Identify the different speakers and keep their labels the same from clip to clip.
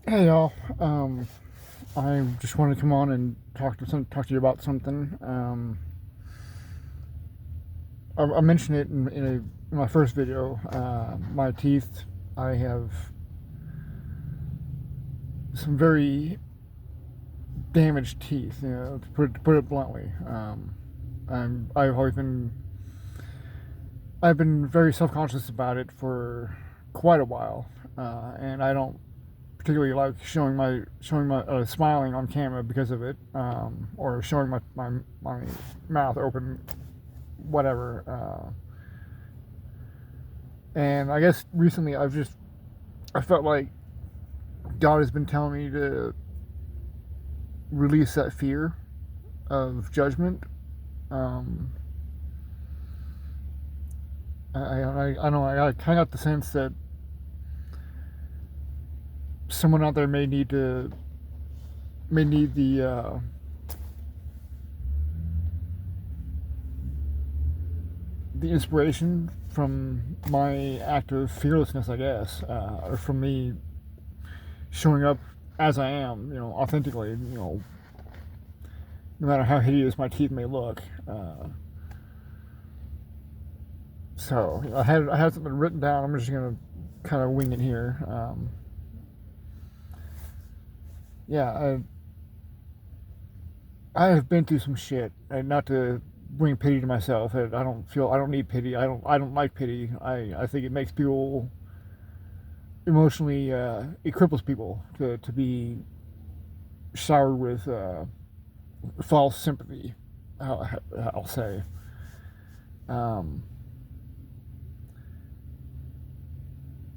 Speaker 1: Hey y'all. I just wanted to come on and talk to you about something. I mentioned it in my first video. My teeth. I have some very damaged teeth. To put it bluntly. I've been very self conscious about it for quite a while, and I don't particularly like showing my smiling on camera because of it, or showing my mouth open, whatever. And I guess recently I felt like God has been telling me to release that fear of judgment. Um, I know I kind of got the sense that someone out there may need the inspiration from my act of fearlessness, I guess, or from me showing up as I am, authentically, no matter how hideous my teeth may look. I had something written down. I'm just gonna kind of wing it here. Yeah, I have been through some shit, and not to bring pity to myself. I don't need pity. I don't like pity. I think it makes people emotionally, it cripples people to be showered with false sympathy. I'll say. Um,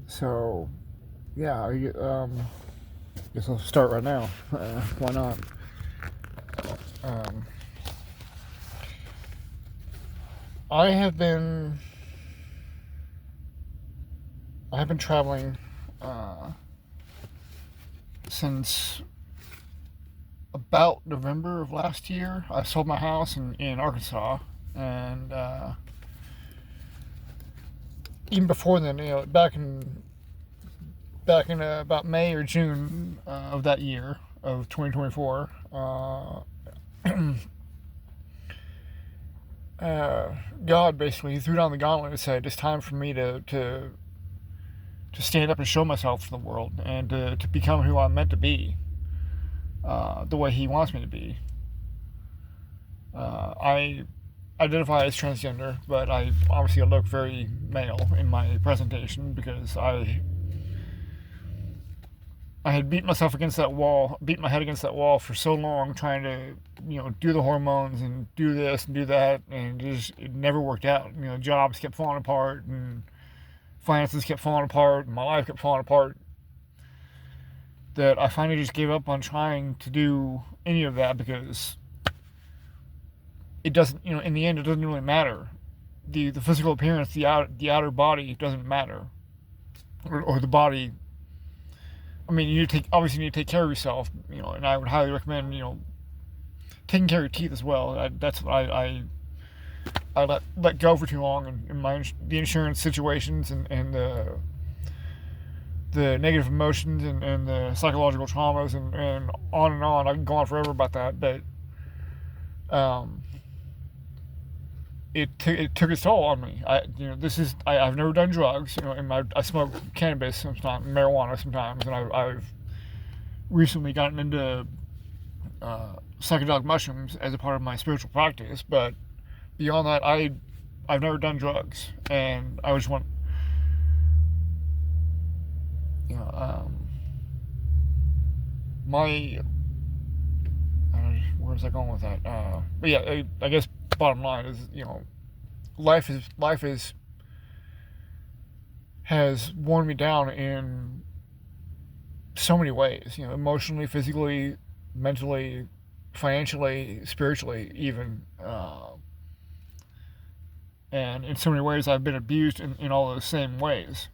Speaker 1: so, yeah, guess I'll start right now. Why not? Um, I have been I have been traveling uh, since about November of last year. I sold my house in Arkansas, and even before then, back in about May or June of that year of 2024. Uh, God basically threw down the gauntlet and said, "It's time for me to stand up and show myself to the world, and to become who I'm meant to be, the way He wants me to be." I identify as transgender, but I obviously look very male in my presentation because I had beat myself against that wall, beat my head against that wall for so long, trying to do the hormones and do this and do that, and it never worked out. Jobs kept falling apart, and finances kept falling apart, and my life kept falling apart. That I finally just gave up on trying to do any of that because it doesn't. In the end, it doesn't really matter. The physical appearance, the outer body doesn't matter, or the body. I mean, you need to take care of yourself, and I would highly recommend, taking care of your teeth as well. That's what I let go for too long in the insurance situations, and the negative emotions, and the psychological traumas, and on and on. I can go on forever about that, but um, it took its toll on me. I've never done drugs. I smoke cannabis sometimes, marijuana sometimes, and I've recently gotten into psychedelic mushrooms as a part of my spiritual practice. But beyond that, I've never done drugs, and I just want you know my where was I going with that? But yeah, I guess bottom line is life is has worn me down in so many ways. Emotionally, physically, mentally, financially, spiritually, even. And in so many ways, I've been abused in all those same ways.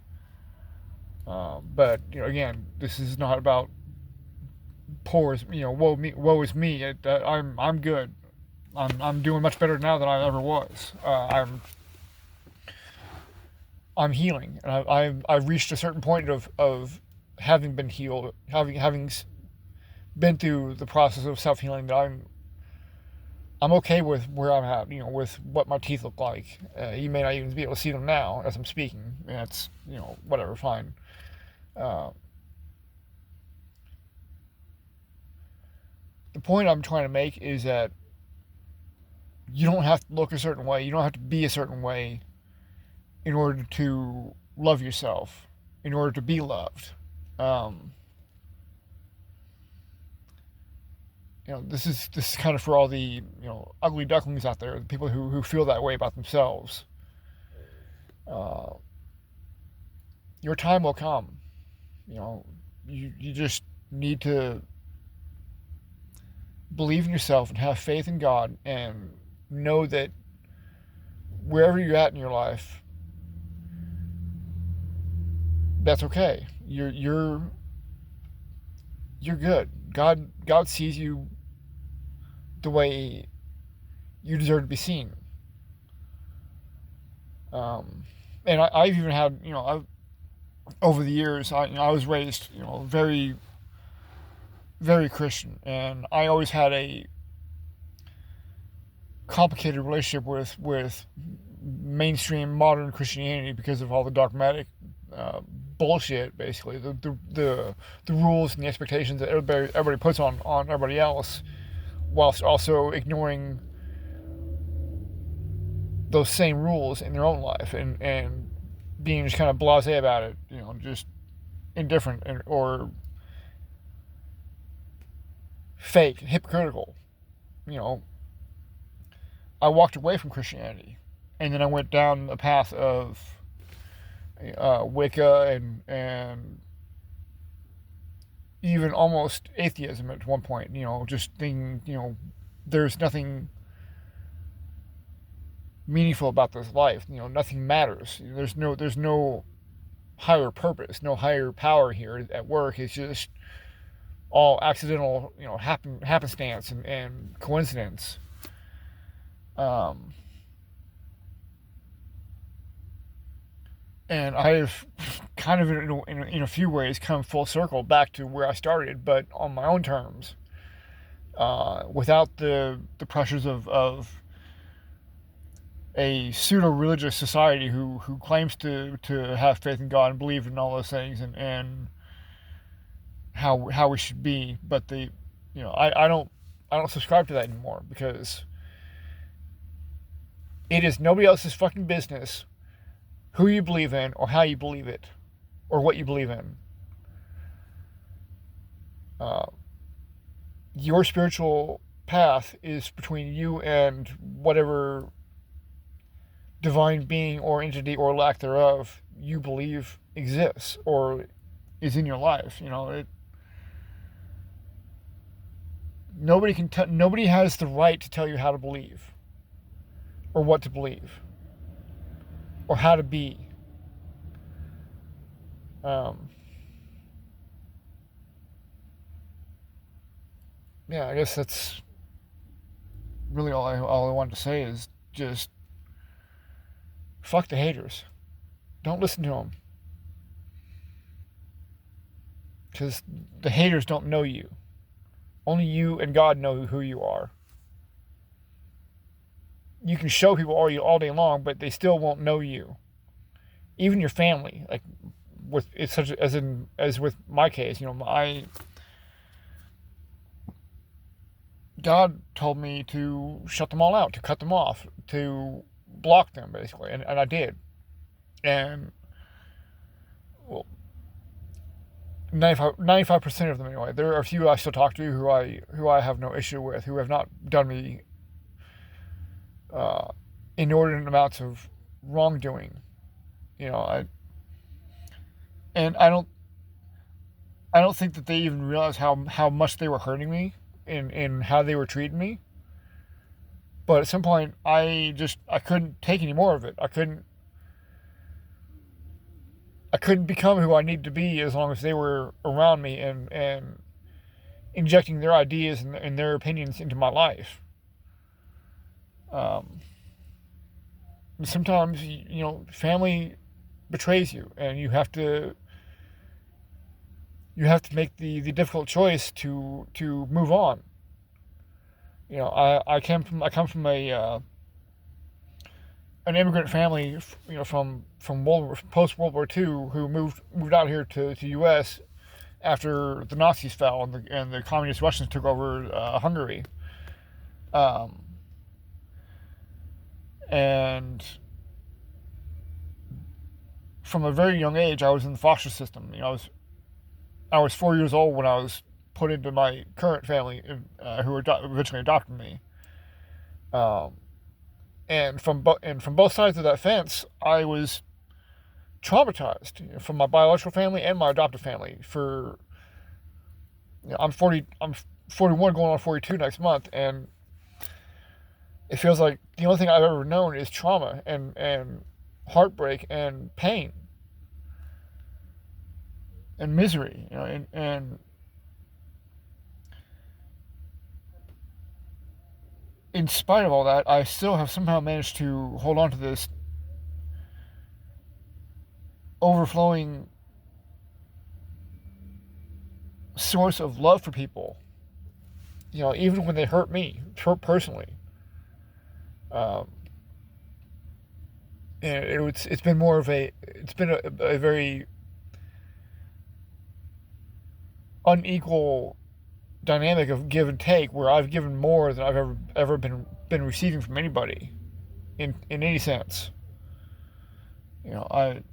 Speaker 1: But again, this is not about poor as woe is me. I'm good. I'm doing much better now than I ever was. I'm healing, and I've reached a certain point of having been healed, having been through the process of self-healing, that I'm okay with where I'm at, with what my teeth look like. You may not even be able to see them now as I'm speaking. And that's, whatever, fine. Uh, the point I'm trying to make is that you don't have to look a certain way. You don't have to be a certain way in order to love yourself, in order to be loved. Um, this is kind of for all the ugly ducklings out there, the people who feel that way about themselves. Uh, your time will come. You just need to believe in yourself and have faith in God, and know that wherever you're at in your life, that's okay. You're good. God sees you the way you deserve to be seen. And I've even had, over the years, I was raised, very, very Christian, and I always had a complicated relationship with mainstream modern Christianity because of all the dogmatic bullshit, basically the rules and the expectations that everybody puts on everybody else, whilst also ignoring those same rules in their own life, and being just kind of blasé about it, just indifferent, or fake, hypocritical. I walked away from Christianity, and then I went down the path of Wicca and even almost atheism at one point. Just thinking, there's nothing meaningful about this life. Nothing matters. There's no higher purpose, no higher power here at work. It's just all accidental, happenstance and coincidence. And I've kind of, in a few ways, come full circle back to where I started, but on my own terms, without the pressures of a pseudo-religious society who claims to have faith in God and believe in all those things, and how we should be, but I don't subscribe to that anymore, because it is nobody else's fucking business who you believe in, or how you believe it, or what you believe in. Your spiritual path is between you and whatever divine being or entity or lack thereof you believe exists or is in your life. Nobody has the right to tell you how to believe, or what to believe, or how to be. Yeah, I guess that's really all I wanted to say, is just fuck the haters. Don't listen to them, because the haters don't know you. Only you and God know who you are. You can show people all day long, but they still won't know you. Even your family, like with it's such as with my case, God told me to shut them all out, to cut them off, to block them, basically, and I did. And well, 95% of them anyway. There are a few I still talk to who I have no issue with, who have not done me inordinate amounts of wrongdoing. I don't think that they even realized how much they were hurting me in how they were treating me. But at some point, I couldn't take any more of it. I couldn't become who I needed to be as long as they were around me and injecting their ideas and their opinions into my life. Sometimes, family betrays you, and you have to you have to make the difficult choice to move on. I come from a an immigrant family, from post World War II, who moved out here to U.S. after the Nazis fell and the communist Russians took over Hungary. Um, and from a very young age, I was in the foster system. I was 4 years old when I was put into my current family, who eventually adopted me. Um, and from both sides of that fence, I was traumatized, from my biological family and my adoptive family. I'm 41, going on 42 next month, and it feels like the only thing I've ever known is trauma and heartbreak and pain and misery. And in spite of all that, I still have somehow managed to hold on to this overflowing source of love for people. Even when they hurt me personally. Um, and it's been more of a very unequal dynamic of give and take, where I've given more than I've ever been receiving from anybody, in any sense. I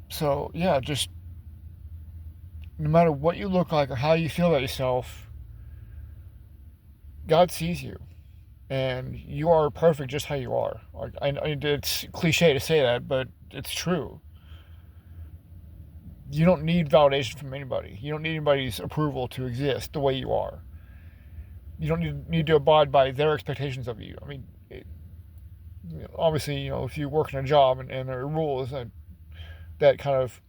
Speaker 1: So yeah, just no matter what you look like or how you feel about yourself, God sees you, and you are perfect just how you are. Like, it's cliche to say that, but it's true. You don't need validation from anybody. You don't need anybody's approval to exist the way you are. You don't need to abide by their expectations of you. I mean, obviously, if you work in a job and there are rules, that kind of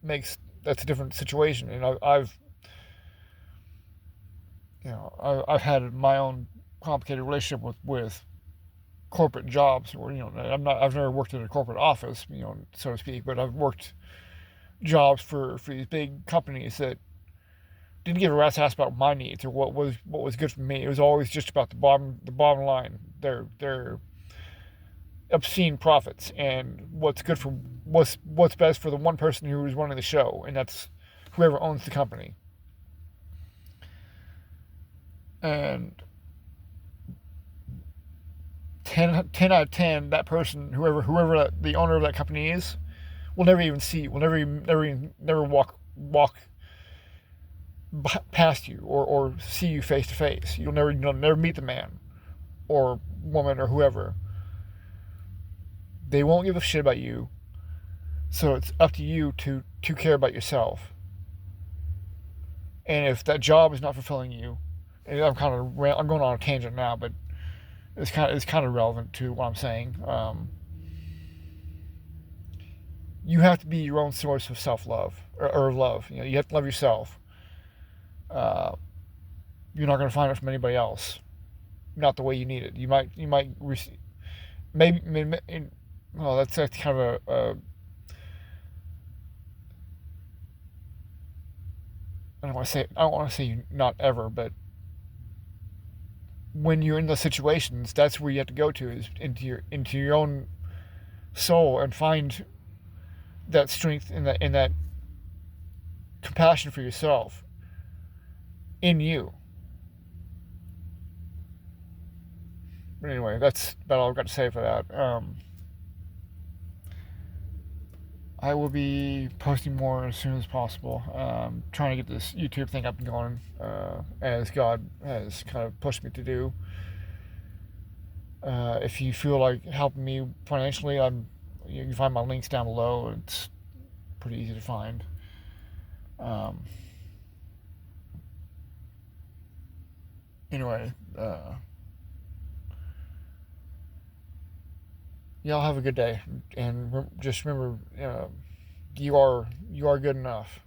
Speaker 1: that's a different situation. And I've had my own complicated relationship with corporate jobs, where I've never worked in a corporate office, so to speak, but I've worked jobs for these big companies that didn't give a rat's ass about my needs or what was good for me. It was always just about the bottom line, their obscene profits, and what's best for the one person who is running the show, and that's whoever owns the company. And 10 out of 10, that person, whoever the owner of that company is, will never even see, will never walk past you or see you face to face. You'll never meet the man or woman or whoever. They won't give a shit about you, so it's up to you to care about yourself. And if that job is not fulfilling you, and I'm going on a tangent now, but it's kind of relevant to what I'm saying. You have to be your own source of self love, or love. You have to love yourself. Uh, you're not going to find it from anybody else. Not the way you need it. You might receive, maybe. Well, that's kind of I don't want to say not ever, but when you're in those situations, that's where you have to go to, is into your own soul, and find that strength in that compassion for yourself in you. But anyway, that's about all I've got to say for that. I will be posting more as soon as possible. Trying to get this YouTube thing up and going, as God has kind of pushed me to do. If you feel like helping me financially, you can find my links down below. It's pretty easy to find. Anyway, y'all have a good day, and just remember, you are good enough.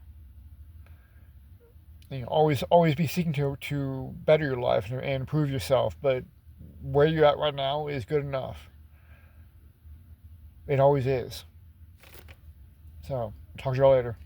Speaker 1: Always be seeking to better your life and improve yourself, but where you're at right now is good enough. It always is. So talk to y'all later.